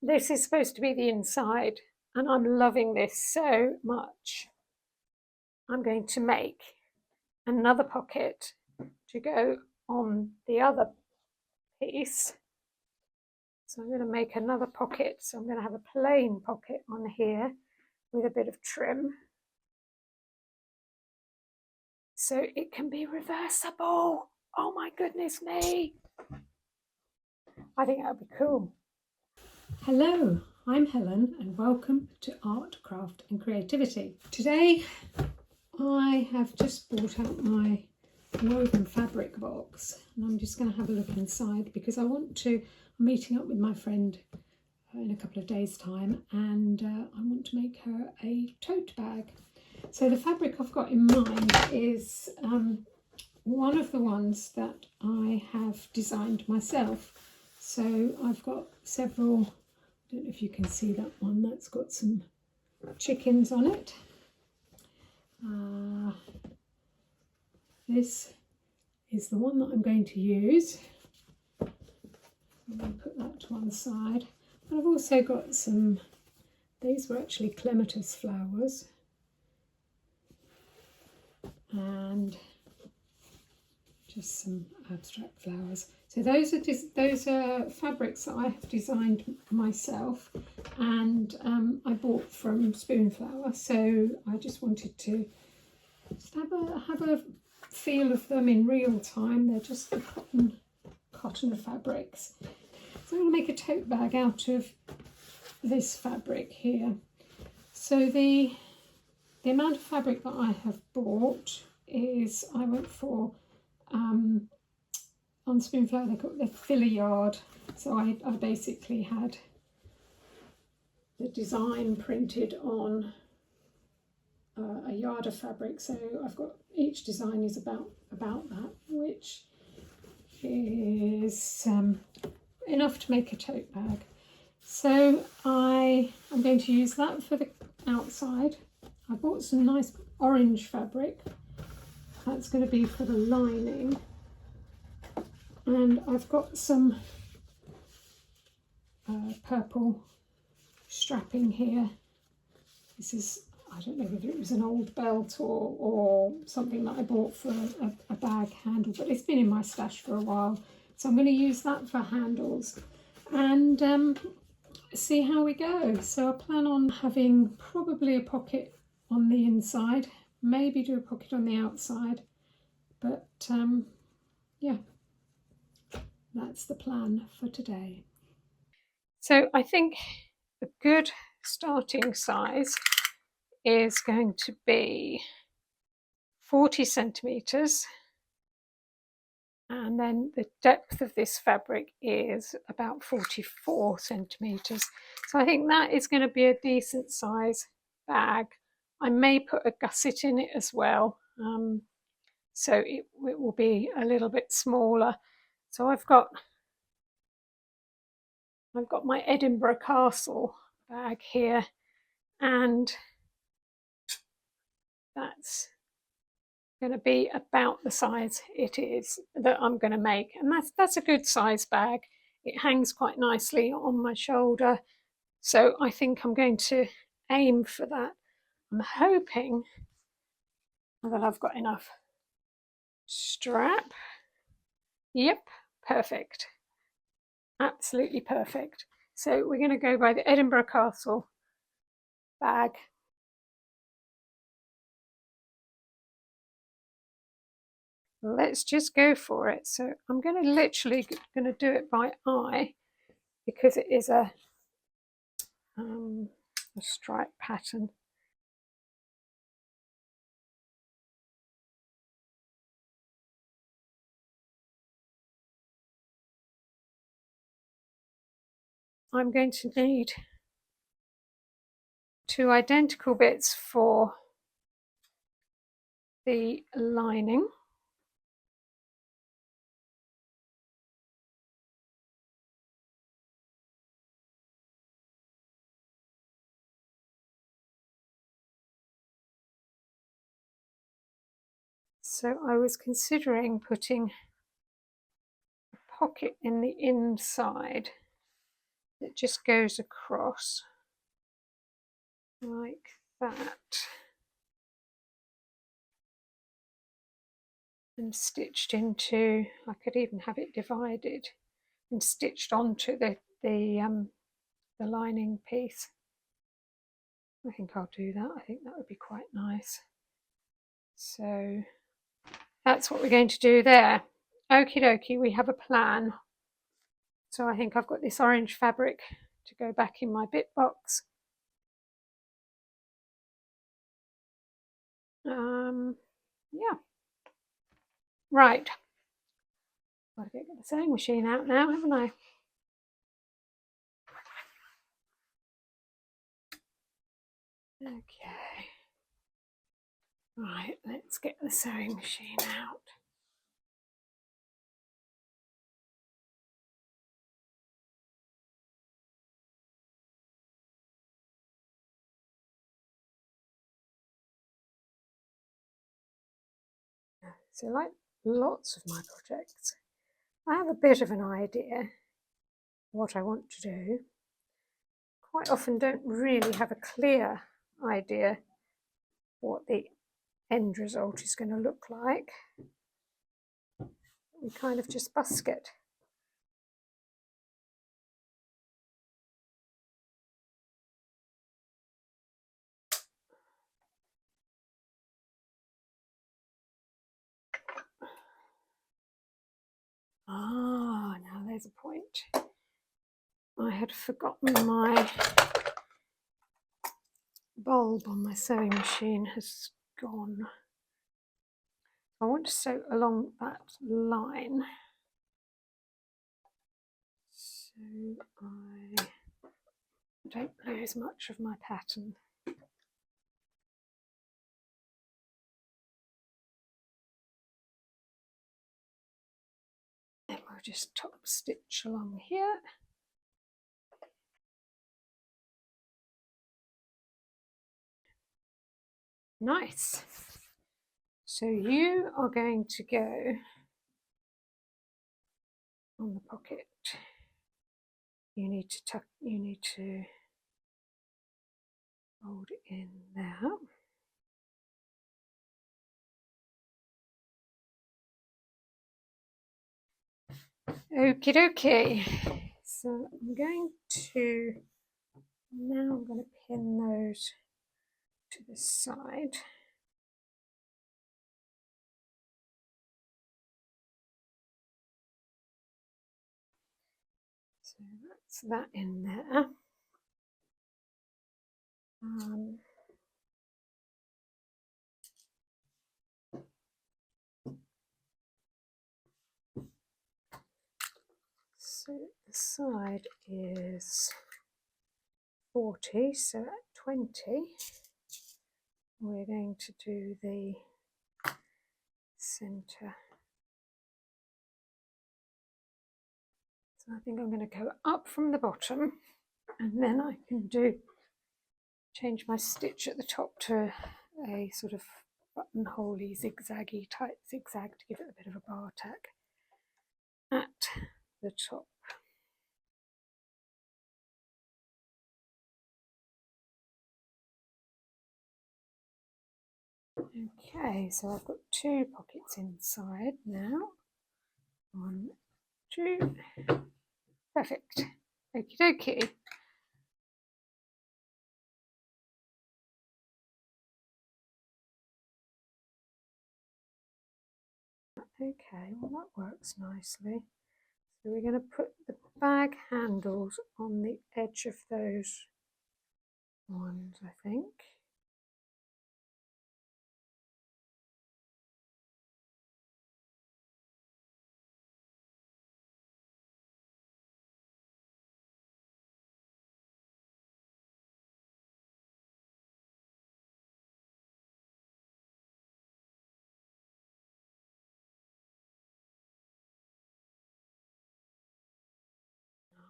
this is supposed to be the inside, and I'm loving this so much. I'm going to make another pocket to go on the other piece. So I'm going to make another pocket. So I'm going to have a plain pocket on here with a bit of trim. So it can be reversible. Oh my goodness me. I think that would be cool. Hello, I'm Helen and welcome to Art, Craft and Creativity. Today I have just brought out my woven fabric box and I'm just going to have a look inside because I'm meeting up with my friend in a couple of days time and I want to make her a tote bag. So the fabric I've got in mind is one of the ones that I have designed myself. So I've got several, I don't know if you can see that one, that's got some chickens on it. This is the one that I'm going to use. I'm going to put that to one side. And I've also got some, these were actually clematis flowers. And just some abstract flowers. So those are fabrics that I have designed myself, and I bought from Spoonflower. So I just wanted to just have a feel of them in real time. They're just the cotton fabrics. So I'm going to make a tote bag out of this fabric here. So the amount of fabric that I have bought is, I went for, on Spoonflower they got the filler yard. So I basically had the design printed on a yard of fabric. So I've got, each design is about that, which is enough to make a tote bag. So I'm going to use that for the outside. I bought some nice orange fabric. That's going to be for the lining. And I've got some purple strapping here. This is, I don't know whether it was an old belt or something that I bought for a bag handle, but it's been in my stash for a while. So I'm going to use that for handles and see how we go. So I plan on having probably a pocket on the inside, maybe do a pocket on the outside, but yeah, that's the plan for today. So I think a good starting size is going to be 40 centimetres, and then the depth of this fabric is about 44 centimetres. So I think that is going to be a decent size bag. I may put a gusset in it as well, so it will be a little bit smaller. So I've got my Edinburgh Castle bag here, and that's going to be about the size it is that I'm going to make, and that's a good size bag. It hangs quite nicely on my shoulder, so I think I'm going to aim for that. I'm hoping that I've got enough strap. Yep, perfect, absolutely perfect. So we're going to go by the Edinburgh Castle bag. Let's just go for it. So I'm going to literally do it by eye because it is a stripe pattern. I'm going to need 2 identical bits for the lining. So I was considering putting a pocket in the inside It just goes across like that and stitched into, I could even have it divided and stitched onto the lining piece. I think I'll do that. I think that would be quite nice. So that's what we're going to do there. Okie dokie, we have a plan. So I think I've got this orange fabric to go back in my bit box. Yeah. Right. Got to get the sewing machine out now, haven't I? Okay. Right, let's get the sewing machine out. So like lots of my projects, I have a bit of an idea what I want to do. Quite often don't really have a clear idea what the end result is going to look like. We kind of just busk it. Ah, now there's a point. I had forgotten my bulb on my sewing machine has gone. I want to sew along that line, so I don't lose much of my pattern. And we'll just top stitch along here. Nice. So you are going to go on the pocket. You need to tuck, you need to fold it in there. Okie dokie. So I'm going to, now I'm going to pin those to the side. So that's that in there. So the side is 40, so at 20 we're going to do the centre. So I think I'm going to go up from the bottom, and then I can change my stitch at the top to a sort of buttonholey zigzaggy type zigzag to give it a bit of a bar tack at the top. Okay, so I've got 2 pockets inside now. 1, 2, perfect. Okie dokie. Okay, well that works nicely. So we're going to put the bag handles on the edge of those ones, I think.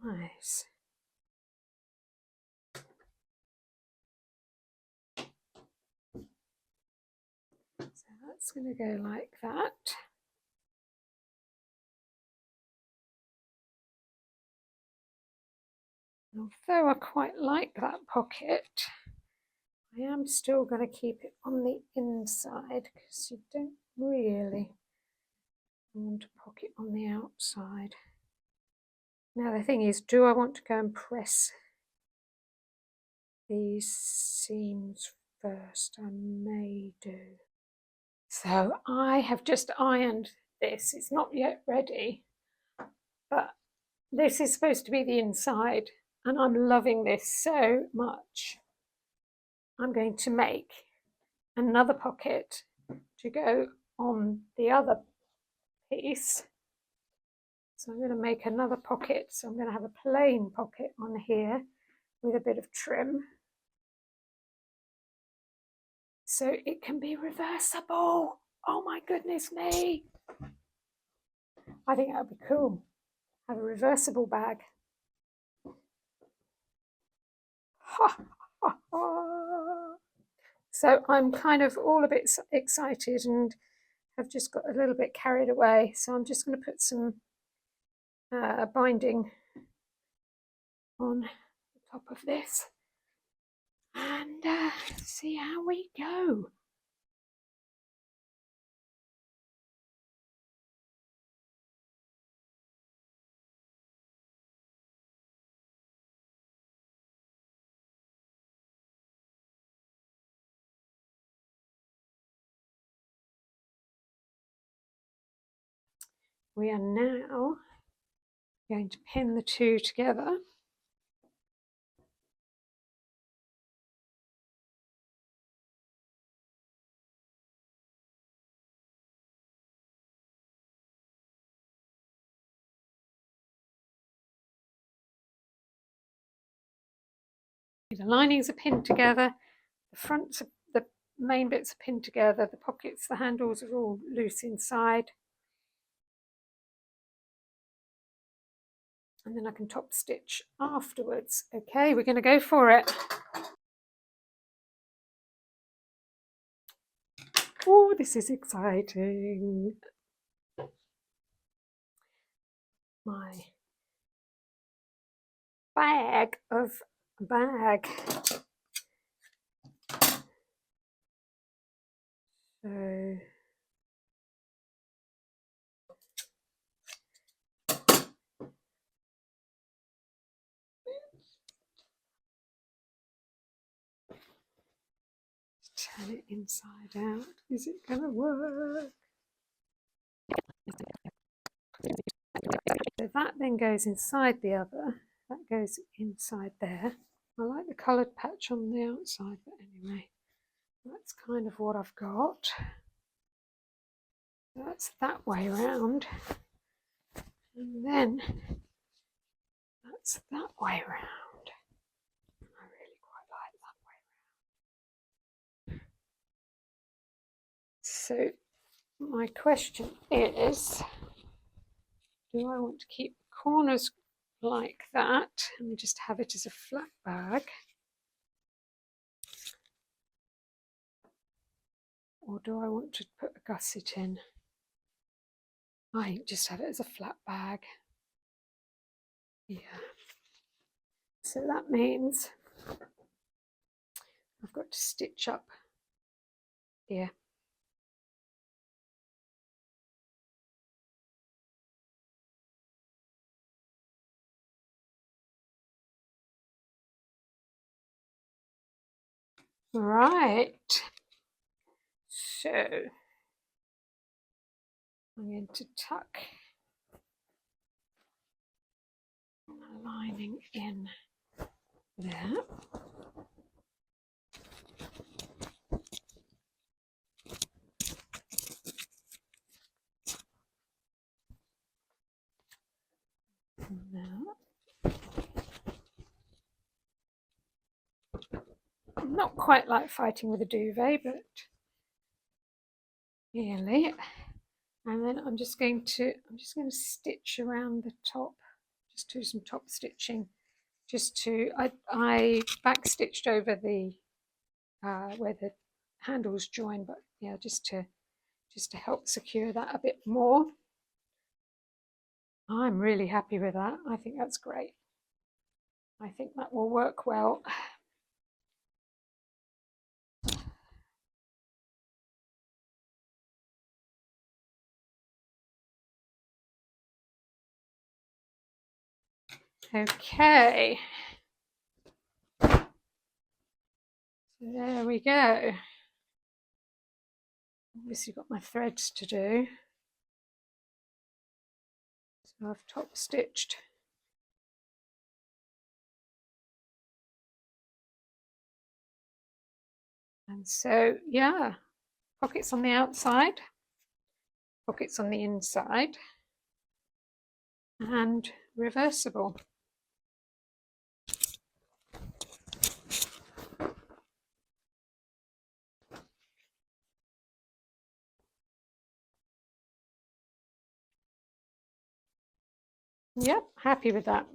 Nice. So that's going to go like that. although I quite like that pocket, I am still going to keep it on the inside because you don't really want a pocket on the outside. Now the thing is, do I want to go and press these seams first? I may do. So I have just ironed this. It's not yet ready, but this is supposed to be the inside and I'm loving this so much. I'm going to make another pocket to go on the other piece. So I'm going to make another pocket. So I'm going to have a plain pocket on here with a bit of trim. So it can be reversible. Oh my goodness me. I think that would be cool. Have a reversible bag. So I'm kind of all a bit excited and have just got a little bit carried away. So I'm just going to put some binding on the top of this and see how we go. We are now going to pin the two together. The linings are pinned together, the fronts, the main bits are pinned together, the pockets, the handles are all loose inside. And then I can top stitch afterwards. Okay, we're going to go for it. Oh, this is exciting. My bag of bag. So turn it inside out. Is it going to work? So that then goes inside the other. That goes inside there. I like the coloured patch on the outside, but anyway, that's kind of what I've got. That's that way around. And then that's that way around. I really quite like that way around. So my question is, do I want to keep the corners like that and just have it as a flat bag? Or do I want to put a gusset in? I think just have it as a flat bag. Yeah. So that means I've got to stitch up here. Right. So I'm going to tuck the lining in there. Now, not quite like fighting with a duvet, but nearly. And then I'm just going to stitch around the top, just do some top stitching, just to I back stitched over the where the handles join, but yeah, just to help secure that a bit more. I'm really happy with that. I think that's great. I think that will work well. Okay, so there we go. Obviously got my threads to do. So I've top stitched. And so, yeah, pockets on the outside, pockets on the inside, and reversible. Yep, happy with that.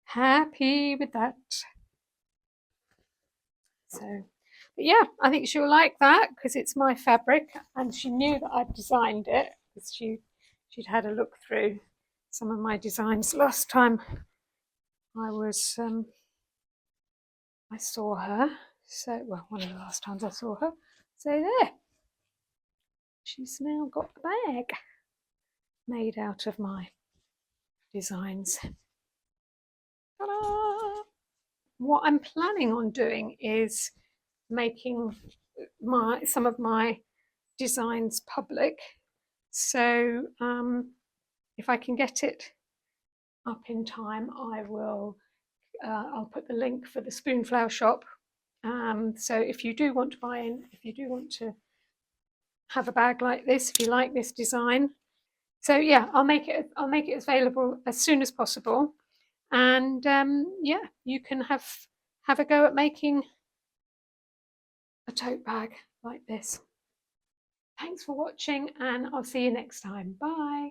Happy with that. So, but yeah, I think she'll like that because it's my fabric, and she knew that I'd designed it because she'd had a look through some of my designs last time I was I saw her. So, well, one of the last times I saw her. So there, she's now got the bag made out of my designs. Ta-da! What I'm planning on doing is making some of my designs public. So if I can get it up in time, I will. I'll put the link for the Spoonflower shop. So if you do want to buy in, if you do want to have a bag like this, if you like this design, so yeah, I'll make it available as soon as possible, and yeah, you can have a go at making a tote bag like this. Thanks for watching, and I'll see you next time. Bye.